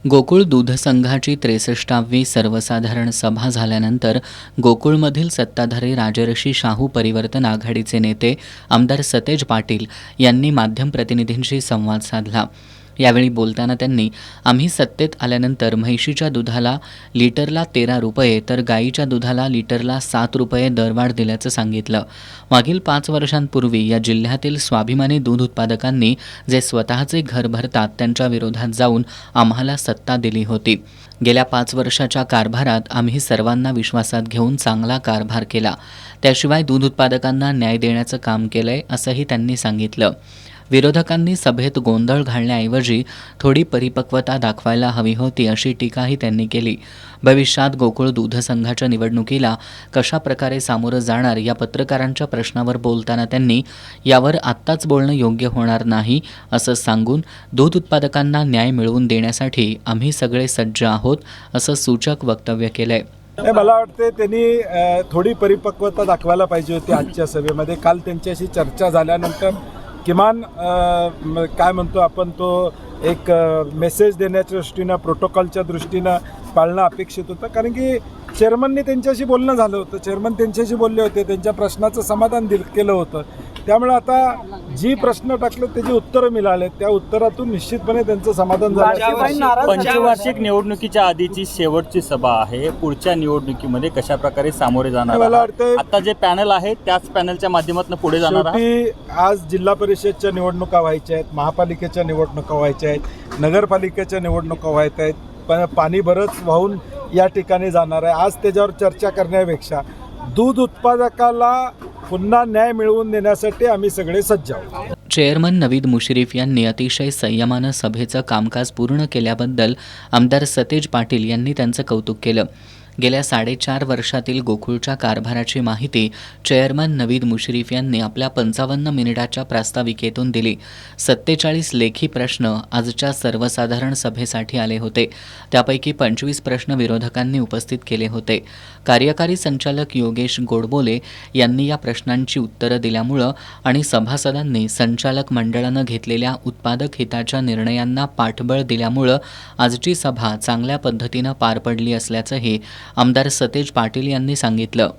गोकुळ दूध संघाची 63वी सर्वसाधारण सभा झाल्यानंतर गोकुळमधील सत्ताधारी राजर्षी शाहू परिवर्तन आघाडीचे नेते आमदार सतेज पाटील यांनी माध्यम प्रतिनिधींशी संवाद साधला। यावेळी बोलताना त्यांनी आम्ही सत्तेत आल्यानंतर म्हैशीच्या दुधाला लिटरला 13 रुपये तर गाईच्या दुधाला लिटरला 7 रुपये दरवाढ दिल्याचं सांगितलं। मागील 5 वर्षांपूर्वी या जिल्ह्यातील स्वाभिमानी दूध उत्पादकांनी जे स्वतःचे घर भरतात त्यांच्या विरोधात जाऊन आम्हाला सत्ता दिली होती। गेल्या 5 वर्षाच्या कारभारात आम्ही सर्वांना विश्वासात घेऊन चांगला कारभार केला। त्याशिवाय दूध उत्पादकांना न्याय देण्याचं काम केलंय असंही त्यांनी सांगितलं। विरोधकांनी सभेत गोंधळ घालण्याऐवजी थोडी परिपक्वता दाखवायला हवी होती अशी टीकाही त्यांनी केली। भविष्यात गोकुळ दूध संघाच्या निवडणुकीला कशा प्रकारे सामोरं जाणार या पत्रकारांच्या प्रश्नावर बोलताना त्यांनी यावर आत्ताच बोलणं योग्य होणार नाही असं सांगून दूध उत्पादकांना न्याय मिळवून देण्यासाठी आम्ही सगळे सज्ज आहोत असं सूचक वक्तव्य केलंय। मला वाटते त्यांनी थोडी परिपक्वता दाखवायला पाहिजे होती आजच्या सभेमध्ये। काल त्यांच्याशी चर्चा झाल्यानंतर किमान काय म्हणतो आपण तो एक मेसेज देण्याच्या दृष्टीनं प्रोटोकॉलच्या दृष्टीनं पाळणं अपेक्षित होतं, कारण की चेअरमनने त्यांच्याशी बोलणं झालं होतं, चेअरमन त्यांच्याशी बोलले होते, त्यांच्या प्रश्नाचं समाधान केलं होतं। त्यामुळे आता जी प्रश्न टाकले त्याची उत्तरं मिळाले, त्या उत्तरातून निश्चितपणे त्यांचं समाधान झालं। पंचवार्षिक निवडणुकीच्या आधीची शेवटची सभा आहे, पुढच्या निवडणुकीमध्ये कशा प्रकारे सामोरे जाणार? मला वाटतं आता जे पॅनल आहे त्याच पॅनलच्या माध्यमातून पुढे जाणार आहे। आज जिल्हा परिषदच्या निवडणुका व्हायच्या आहेत, महापालिकेच्या निवडणुका व्हायच्या आहेत, नगरपालिकेच्या निवडणुका व्हायच्या आहेत, पण पाणी बरंच वाहून या ठिकाणी जाणार आहे। आज त्याच्यावर चर्चा करण्यापेक्षा दूध उत्पादकाला पुन्हा न्याय मिळवून देण्यासाठी आम्ही सगळे सज्ज आहोत। चेअरमन नवीद मुश्रीफ यांनी अतिशय संयमानं सभेचं कामकाज पूर्ण केल्याबद्दल आमदार सतेज पाटील यांनी त्यांचं कौतुक केलं। गेल्या 4.5 वर्षातील गोकुळच्या कारभाराची माहिती चेअरमन नवीद मुश्रीफ यांनी आपल्या 55 मिनिटाच्या प्रास्ताविकेतून दिली। 47 लेखी प्रश्न आजच्या सर्वसाधारण सभेसाठी आले होते, त्यापैकी 25 प्रश्न विरोधकांनी उपस्थित केले होते। कार्यकारी संचालक योगेश गोडबोले यांनी या प्रश्नांची उत्तरं दिल्यामुळं आणि सभासदांनी संचालक मंडळानं घेतलेल्या उत्पादक हिताच्या निर्णयांना पाठबळ दिल्यामुळं आजची सभा चांगल्या पद्धतीनं पार पडली असल्याचंही आमदार सतेज पाटील यांनी सांगितलं।